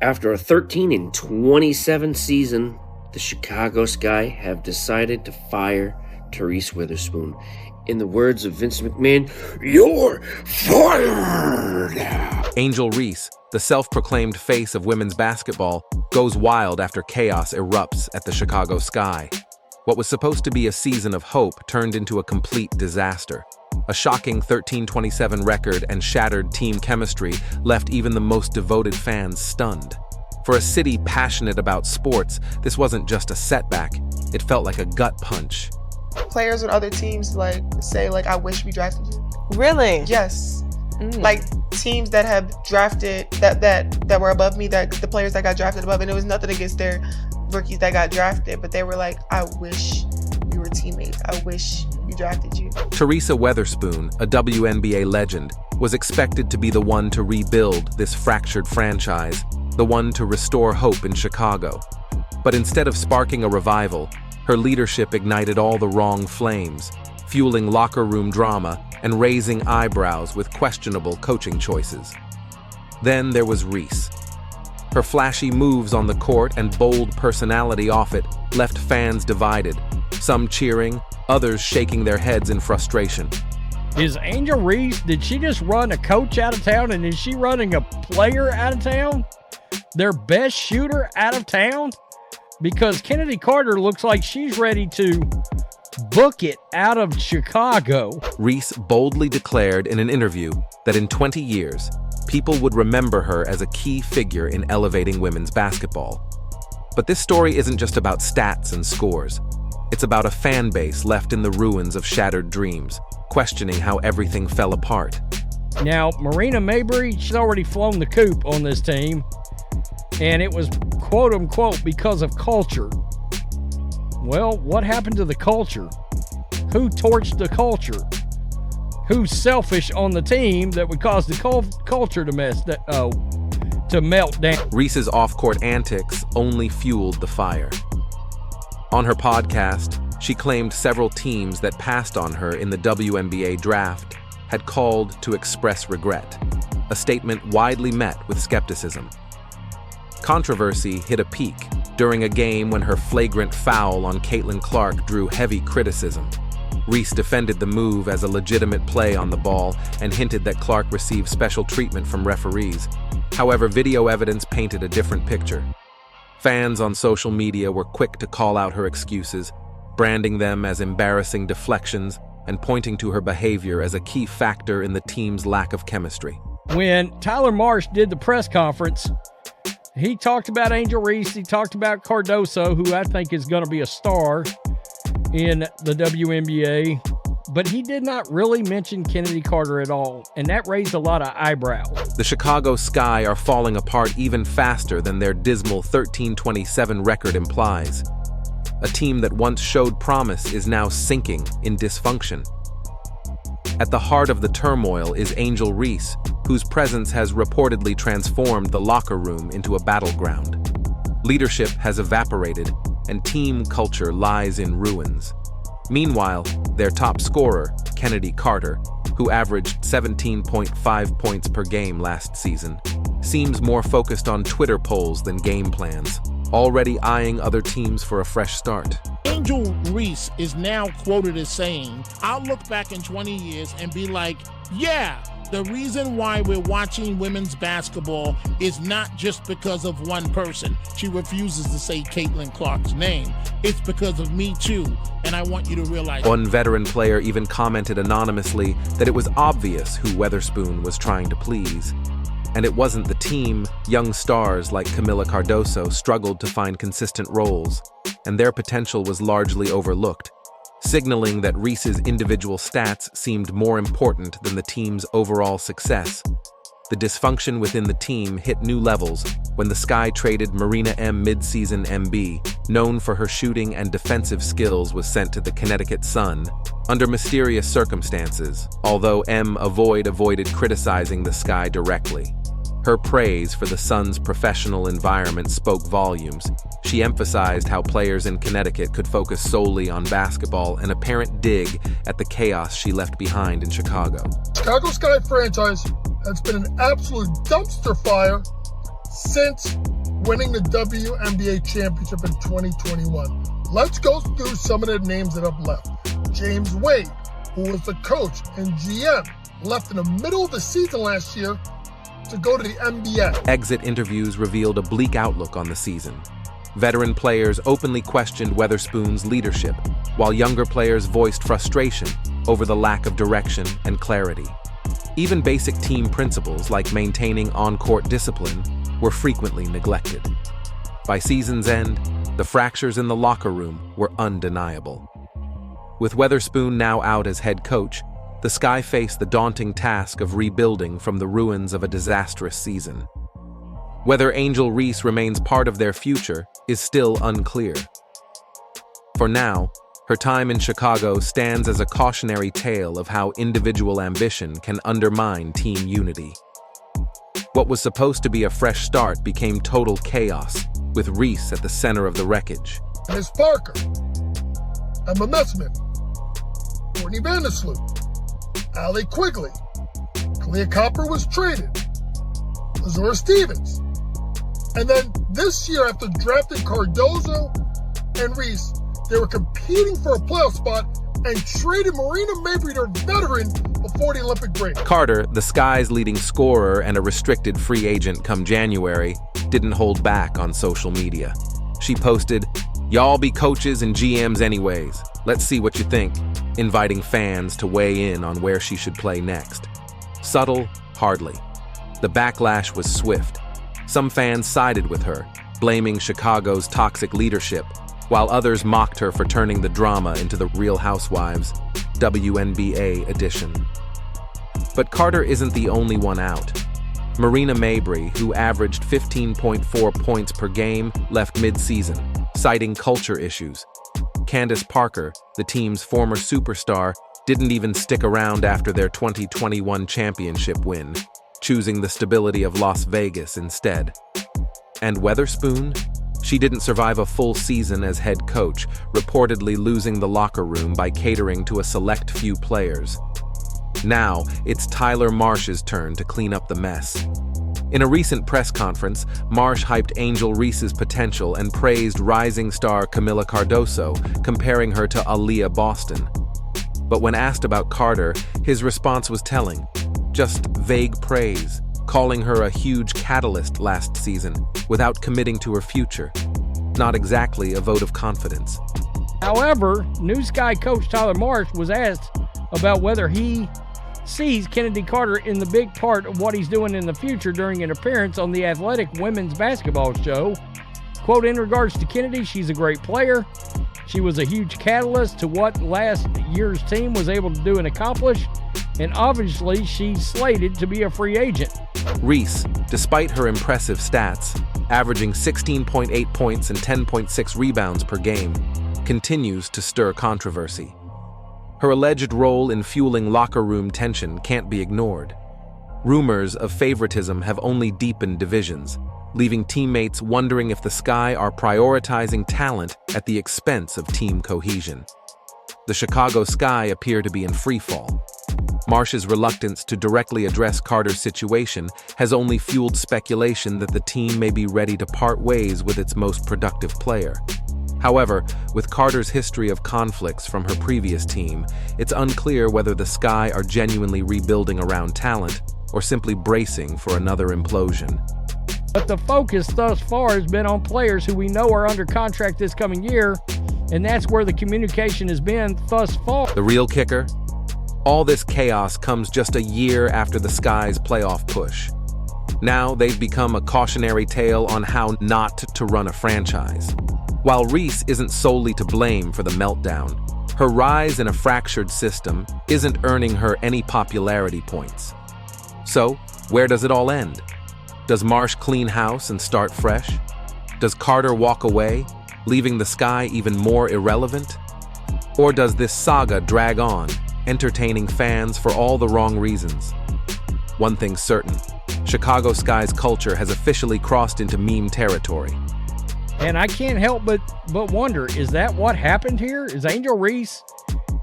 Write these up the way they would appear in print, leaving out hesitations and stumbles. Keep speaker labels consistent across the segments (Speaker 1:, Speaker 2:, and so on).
Speaker 1: After a 13-27 season, the Chicago Sky have decided to fire Reese Witherspoon. In the words of Vince McMahon, "You're fired!"
Speaker 2: Angel Reese, the self-proclaimed face of women's basketball, goes wild after chaos erupts at the Chicago Sky. What was supposed to be a season of hope turned into a complete disaster. A shocking 13-27 record and shattered team chemistry left even the most devoted fans stunned. For a city passionate about sports, this wasn't just a setback, it felt like a gut punch.
Speaker 3: Players on other teams say I wish we drafted you.
Speaker 4: Really?
Speaker 3: Yes. Like teams that have drafted that were above me, that the players that got drafted above, and it was nothing against their rookies that got drafted, but they were like, I wish we were teammates. I wish we drafted you.
Speaker 2: Teresa Weatherspoon, a WNBA legend, was expected to be the one to rebuild this fractured franchise, the one to restore hope in Chicago. But instead of sparking a revival, her leadership ignited all the wrong flames, fueling locker room drama and raising eyebrows with questionable coaching choices. Then there was Reese. Her flashy moves on the court and bold personality off it left fans divided, some cheering, others shaking their heads in frustration.
Speaker 5: Is Angel Reese, did she just run a coach out of town, and is she running a player out of town? Their best shooter out of town? Because Kennedy Carter looks like she's ready to book it out of Chicago.
Speaker 2: Reese boldly declared in an interview that in 20 years, people would remember her as a key figure in elevating women's basketball. But this story isn't just about stats and scores. It's about a fan base left in the ruins of shattered dreams, questioning how everything fell apart.
Speaker 5: Now, Marina Mabrey, she's already flown the coop on this team, and it was quote-unquote because of culture. Well, what happened to the culture? Who torched the culture? Who's selfish on the team that would cause the culture to melt down?
Speaker 2: Reese's off-court antics only fueled the fire. On her podcast, she claimed several teams that passed on her in the WNBA draft had called to express regret, a statement widely met with skepticism. Controversy hit a peak during a game when her flagrant foul on Caitlin Clark drew heavy criticism. Reese defended the move as a legitimate play on the ball and hinted that Clark received special treatment from referees. However, video evidence painted a different picture. Fans on social media were quick to call out her excuses, branding them as embarrassing deflections and pointing to her behavior as a key factor in the team's lack of chemistry.
Speaker 5: When Tyler Marsh did the press conference, he talked about Angel Reese, he talked about Cardoso, who I think is going to be a star in the WNBA, but he did not really mention Kennedy Carter at all, and that raised a lot of eyebrows.
Speaker 2: The Chicago Sky are falling apart even faster than their dismal 13-27 record implies. A team that once showed promise is now sinking in dysfunction. At the heart of the turmoil is Angel Reese, whose presence has reportedly transformed the locker room into a battleground. Leadership has evaporated, and team culture lies in ruins. Meanwhile, their top scorer, Kennedy Carter, who averaged 17.5 points per game last season, seems more focused on Twitter polls than game plans, already eyeing other teams for a fresh start.
Speaker 6: Angel Reese is now quoted as saying, I'll look back in 20 years and be like, yeah, the reason why we're watching women's basketball is not just because of one person. She refuses to say Caitlin Clark's name. It's because of me too, and I want you to realize.
Speaker 2: One veteran player even commented anonymously that it was obvious who Weatherspoon was trying to please. And it wasn't the team. Young stars like Camila Cardoso struggled to find consistent roles, and their potential was largely overlooked, signaling that Reese's individual stats seemed more important than the team's overall success. The dysfunction within the team hit new levels when the Sky traded Marina M. Midseason MB, known for her shooting and defensive skills, was sent to the Connecticut Sun under mysterious circumstances, although M. avoided criticizing the Sky directly. Her praise for the Sun's professional environment spoke volumes. She emphasized how players in Connecticut could focus solely on basketball, an apparent dig at the chaos she left behind in Chicago.
Speaker 7: Chicago Sky franchise has been an absolute dumpster fire since
Speaker 4: winning the WNBA championship in 2021. Let's go through some of the names that have left. James Wade, who was the coach and GM, left in the middle of the season last year to go to the NBA.
Speaker 2: Exit interviews revealed a bleak outlook on the season. Veteran players openly questioned Weatherspoon's leadership, while younger players voiced frustration over the lack of direction and clarity. Even basic team principles like maintaining on-court discipline were frequently neglected. By season's end, the fractures in the locker room were undeniable. With Weatherspoon now out as head coach, the Sky faced the daunting task of rebuilding from the ruins of a disastrous season. Whether Angel Reese remains part of their future is still unclear. For now, her time in Chicago stands as a cautionary tale of how individual ambition can undermine team unity. What was supposed to be a fresh start became total chaos, with Reese at the center of the wreckage.
Speaker 4: Miss Parker, Emma Messman, Courtney Vandersloot, Allie Quigley, Clea Copper was traded, Lazura Stevens. And then this year, after drafting Cardozo and Reese, they were competing for a playoff spot and traded Marina Mabrey, their veteran, before the Olympic break.
Speaker 2: Carter, the Sky's leading scorer and a restricted free agent come January, didn't hold back on social media. She posted, "Y'all be coaches and GMs anyways. Let's see what you think," inviting fans to weigh in on where she should play next. Subtle? Hardly. The backlash was swift. Some fans sided with her, blaming Chicago's toxic leadership, while others mocked her for turning the drama into the Real Housewives WNBA edition. But Carter isn't the only one out. Marina Mabrey, who averaged 15.4 points per game, left mid-season, citing culture issues. Candace Parker, the team's former superstar, didn't even stick around after their 2021 championship win, choosing the stability of Las Vegas instead. And Weatherspoon? She didn't survive a full season as head coach, reportedly losing the locker room by catering to a select few players. Now, it's Tyler Marsh's turn to clean up the mess. In a recent press conference, Marsh hyped Angel Reese's potential and praised rising star Camila Cardoso, comparing her to Aaliyah Boston. But when asked about Carter, his response was telling. Just vague praise, calling her a huge catalyst last season without committing to her future. Not exactly a vote of confidence.
Speaker 5: However, new Sky coach Tyler Marsh was asked about whether he sees Kennedy Carter in the big part of what he's doing in the future during an appearance on the Athletic Women's Basketball Show. Quote, "In regards to Kennedy, she's a great player. She was a huge catalyst to what last year's team was able to do and accomplish, and obviously she's slated to be a free agent."
Speaker 2: Reese, despite her impressive stats, averaging 16.8 points and 10.6 rebounds per game, continues to stir controversy. Her alleged role in fueling locker room tension can't be ignored. Rumors of favoritism have only deepened divisions, leaving teammates wondering if the Sky are prioritizing talent at the expense of team cohesion. The Chicago Sky appear to be in freefall. Marsh's reluctance to directly address Carter's situation has only fueled speculation that the team may be ready to part ways with its most productive player. However, with Carter's history of conflicts from her previous team, it's unclear whether the Sky are genuinely rebuilding around talent or simply bracing for another implosion.
Speaker 5: But the focus thus far has been on players who we know are under contract this coming year, and that's where the communication has been thus far.
Speaker 2: The real kicker? All this chaos comes just a year after the Sky's playoff push. Now they've become a cautionary tale on how not to run a franchise. While Reese isn't solely to blame for the meltdown, her rise in a fractured system isn't earning her any popularity points. So, where does it all end? Does Marsh clean house and start fresh? Does Carter walk away, leaving the Sky even more irrelevant? Or does this saga drag on, entertaining fans for all the wrong reasons? One thing's certain, Chicago Sky's culture has officially crossed into meme territory.
Speaker 5: And I can't help but wonder, is that what happened here? Is Angel Reese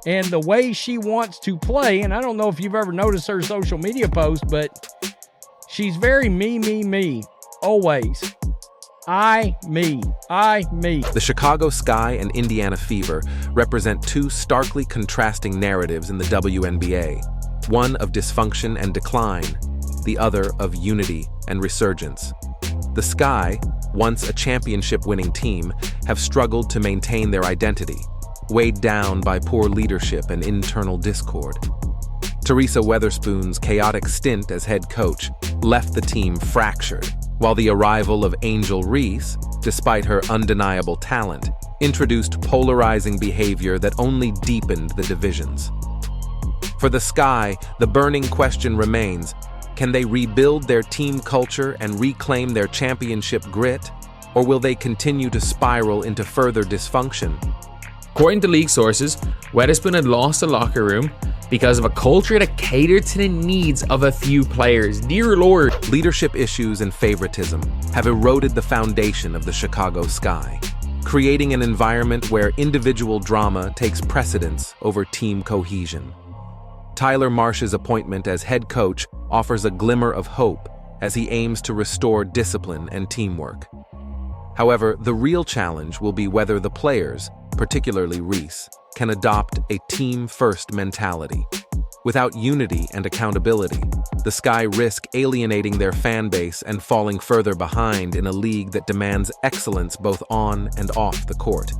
Speaker 5: and the way she wants to play, and I don't know if you've ever noticed her social media posts, but she's very me, always. Me.
Speaker 2: The Chicago Sky and Indiana Fever represent two starkly contrasting narratives in the WNBA, one of dysfunction and decline, the other of unity and resurgence. The Sky, once a championship-winning team, have struggled to maintain their identity, weighed down by poor leadership and internal discord. Teresa Weatherspoon's chaotic stint as head coach left the team fractured, while the arrival of Angel Reese, despite her undeniable talent, introduced polarizing behavior that only deepened the divisions. For the Sky, the burning question remains: can they rebuild their team culture and reclaim their championship grit, or will they continue to spiral into further dysfunction?
Speaker 7: According to league sources, Weatherspoon had lost the locker room because of a culture that catered to the needs of a few players. Dear Lord.
Speaker 2: Leadership issues and favoritism have eroded the foundation of the Chicago Sky, creating an environment where individual drama takes precedence over team cohesion. Tyler Marsh's appointment as head coach offers a glimmer of hope as he aims to restore discipline and teamwork. However, the real challenge will be whether the players, particularly Reese, can adopt a team-first mentality. Without unity and accountability, the Sky risk alienating their fan base and falling further behind in a league that demands excellence both on and off the court.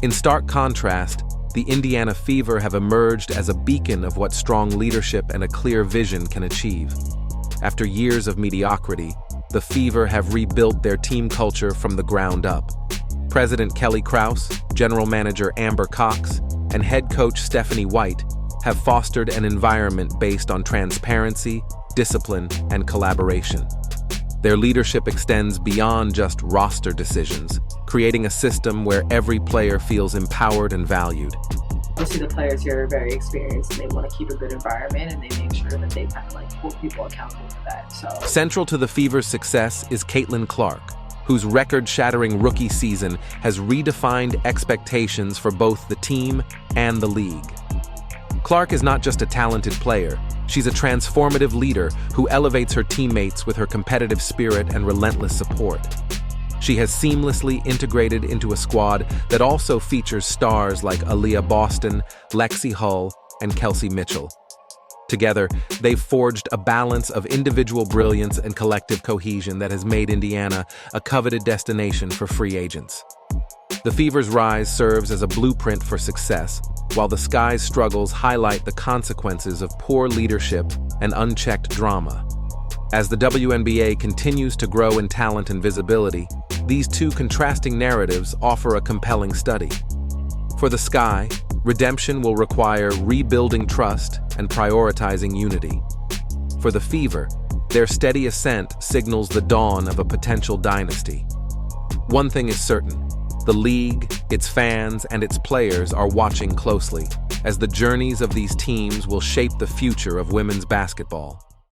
Speaker 2: In stark contrast, the Indiana Fever have emerged as a beacon of what strong leadership and a clear vision can achieve. After years of mediocrity, the Fever have rebuilt their team culture from the ground up. President Kelly Krause, General Manager Amber Cox, and head coach Stephanie White have fostered an environment based on transparency, discipline, and collaboration. Their leadership extends beyond just roster decisions, creating a system where every player feels empowered and valued.
Speaker 8: Obviously, the players here are very experienced and they want to keep a good environment, and they make sure that they kind of hold people accountable for that. So
Speaker 2: central to the Fever's success is Caitlin Clark, whose record-shattering rookie season has redefined expectations for both the team and the league. Clark is not just a talented player, she's a transformative leader who elevates her teammates with her competitive spirit and relentless support. She has seamlessly integrated into a squad that also features stars like Aaliyah Boston, Lexi Hull, and Kelsey Mitchell. Together, they've forged a balance of individual brilliance and collective cohesion that has made Indiana a coveted destination for free agents. The Fever's rise serves as a blueprint for success, while the Sky's struggles highlight the consequences of poor leadership and unchecked drama. As the WNBA continues to grow in talent and visibility, these two contrasting narratives offer a compelling study. For the Sky, redemption will require rebuilding trust and prioritizing unity. For the Fever, their steady ascent signals the dawn of a potential dynasty. One thing is certain: the league, its fans, and its players are watching closely, as the journeys of these teams will shape the future of women's basketball.